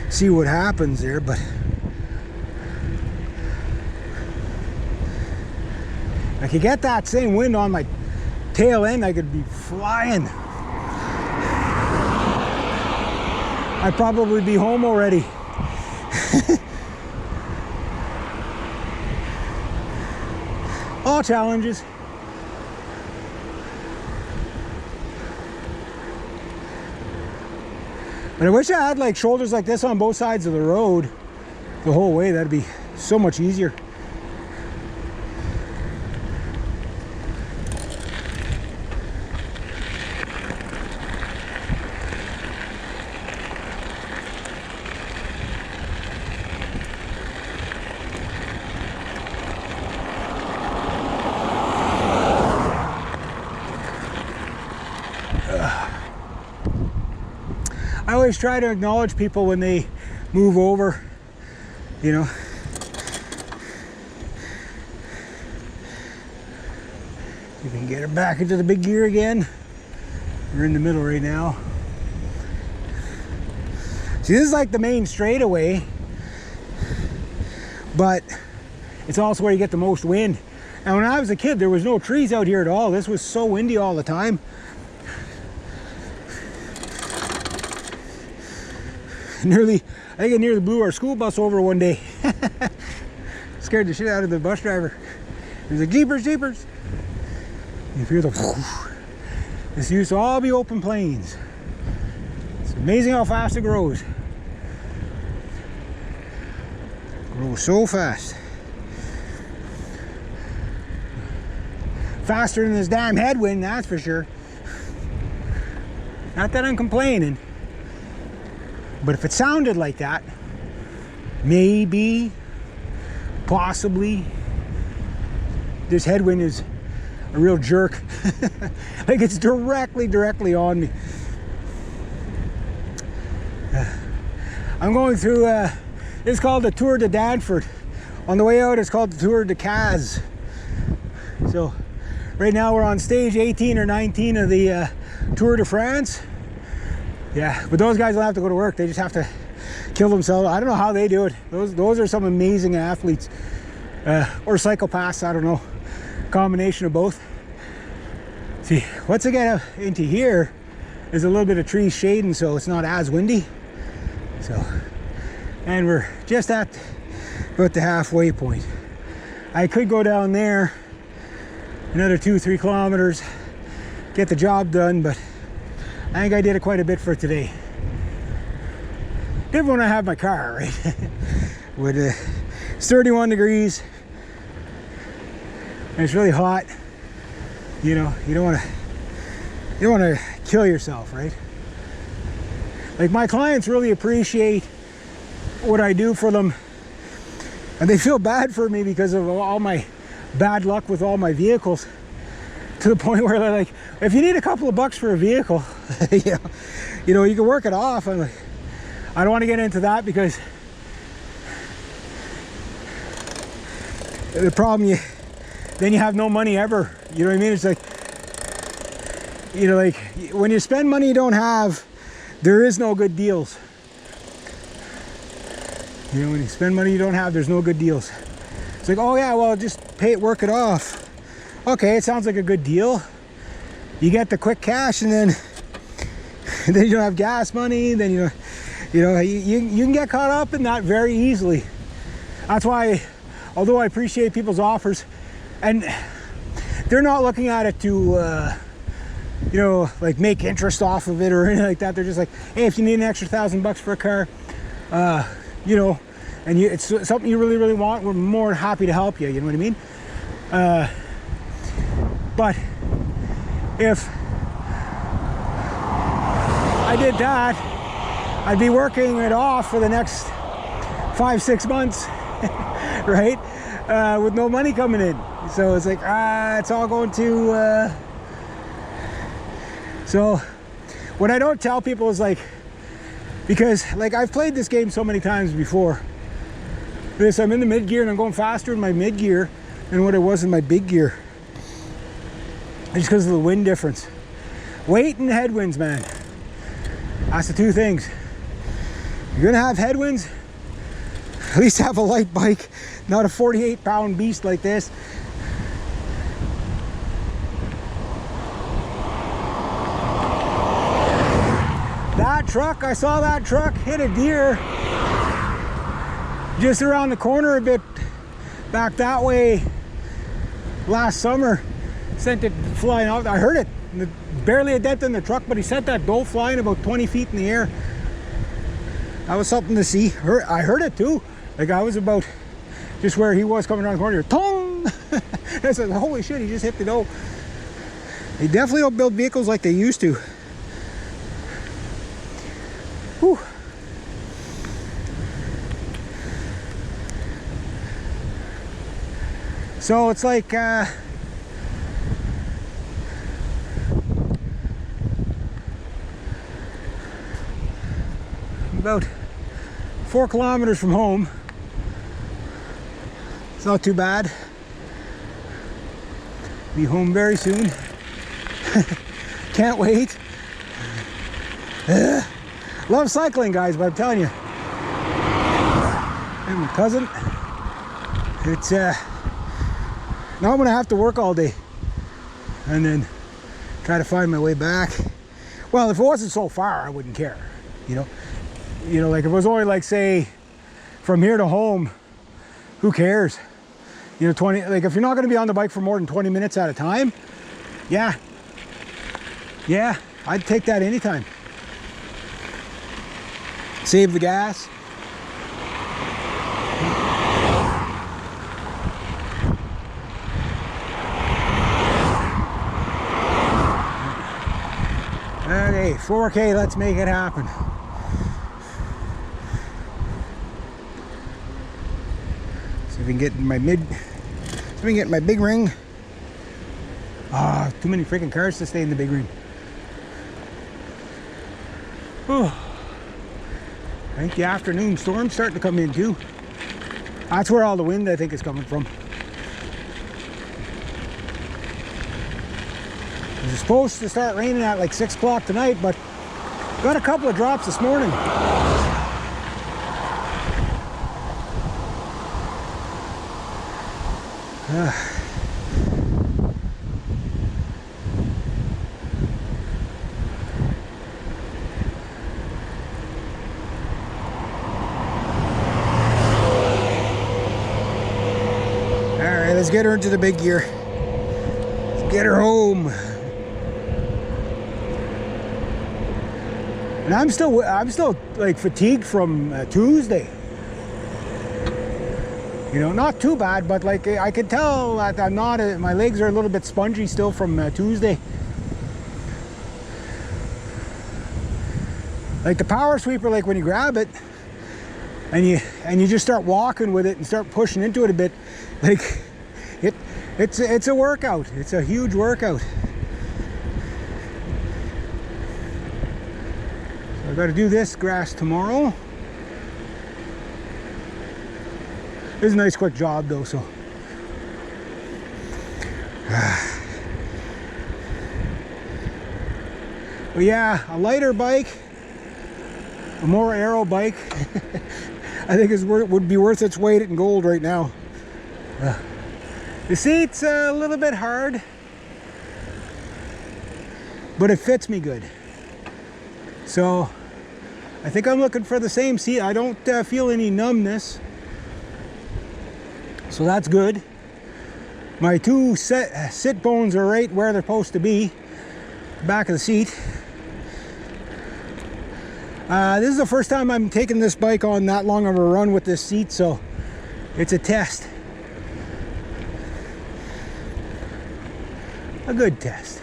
see what happens there, but I could get that same wind on my tail end, I could be flying. I'd probably be home already. All challenges. But I wish I had like shoulders like this on both sides of the road the whole way. That'd be so much easier. I always try to acknowledge people when they move over, you know. You can get her back into the big gear again. We're in the middle right now. See, this is like the main straightaway, but it's also where you get the most wind. And when I was a kid, there was no trees out here at all. This was so windy all the time. I think I nearly blew our school bus over one day. Scared the shit out of the bus driver. He was like, jeepers, jeepers. You hear the whoosh. This used to all be open plains. It's amazing how fast it grows. It grows so fast. Faster than this damn headwind, that's for sure. Not that I'm complaining. But if it sounded like that, maybe, possibly, this headwind is a real jerk. Like it's directly on me. I'm going through, it's called the Tour de Danford. On the way out, it's called the Tour de Caz. So right now we're on stage 18 or 19 of the Tour de France. Yeah, but those guys don't have to go to work. They just have to kill themselves. I don't know how they do it. Those are some amazing athletes. Or psychopaths, I don't know. Combination of both. See, once I get into here, there's a little bit of trees shading, so it's not as windy. So, and we're just at about the halfway point. I could go down there another 2-3 kilometers, get the job done, but I think I did it quite a bit for today. Different when I have my car, right? With it's 31 degrees and it's really hot. You know, you don't want to kill yourself, right? Like my clients really appreciate what I do for them, and they feel bad for me because of all my bad luck with all my vehicles. To the point where they're like, if you need a couple of bucks for a vehicle, you know, you can work it off. I'm like, I don't want to get into that because the problem, then you have no money ever. You know what I mean? It's like, you know, like when you spend money you don't have, there is no good deals. You know, when you spend money you don't have, there's no good deals. It's like, oh yeah, well, just pay it, work it off. Okay, it sounds like a good deal. You get the quick cash, and then you don't have gas money. Then you can get caught up in that very easily. That's why, although I appreciate people's offers, and they're not looking at it to, you know, like make interest off of it or anything like that. They're just like, hey, if you need an extra $1,000 for a car, you know, and it's something you really want, we're more happy to help you. You know what I mean? But if I did that, I'd be working it off for the next 5-6 months, right? With no money coming in. So it's like, it's all going to... So what I don't tell people is like, because like I've played this game so many times before. I'm in the mid gear and I'm going faster in my mid gear than what it was in my big gear. Just because of the wind difference. Weight and headwinds, man. That's the two things. You're gonna have headwinds, at least have a light bike, not a 48-pound beast like this. That truck, I saw that truck hit a deer just around the corner a bit back that way last summer. Sent it flying out. I heard it. Barely a dent in the truck, but he sent that doe flying about 20 feet in the air. That was something to see. I heard it too. Like I was about just where he was coming around the corner. Tong! I said, holy shit, he just hit the doe. They definitely don't build vehicles like they used to. Whew. So it's like about 4 kilometers from home. It's not too bad. Be home very soon. Can't wait. Love cycling, guys, but I'm telling you, and my cousin, it's now I'm gonna have to work all day and then try to find my way back. Well, if it wasn't so far, I wouldn't care, you know. Like if it was only like, say, from here to home, who cares? You know, 20, like if you're not going to be on the bike for more than 20 minutes at a time, yeah, I'd take that anytime. Save the gas. Okay, 4K, let's make it happen. See if we can get my big ring. Ah, too many freaking cars to stay in the big ring. Oh, I think the afternoon storm's starting to come in too. That's where all the wind, I think, is coming from. It was supposed to start raining at like 6 o'clock tonight, but got a couple of drops this morning. Alright, let's get her into the big gear. Let's get her home. And I'm still like fatigued from Tuesday. You know, not too bad, but like I could tell that I'm not, my legs are a little bit spongy still from Tuesday. Like the power sweeper, like when you grab it and you just start walking with it and start pushing into it a bit, like it's a workout. It's a huge workout. So I've got to do this grass tomorrow. It's a nice quick job though, so. But yeah, a lighter bike, a more aero bike, I think would be worth its weight in gold right now. The seat's a little bit hard, but it fits me good. So I think I'm looking for the same seat. I don't feel any numbness. So that's good. My two sit bones are right where they're supposed to be, back of the seat. This is the first time I'm taking this bike on that long of a run with this seat, so it's a test. A good test.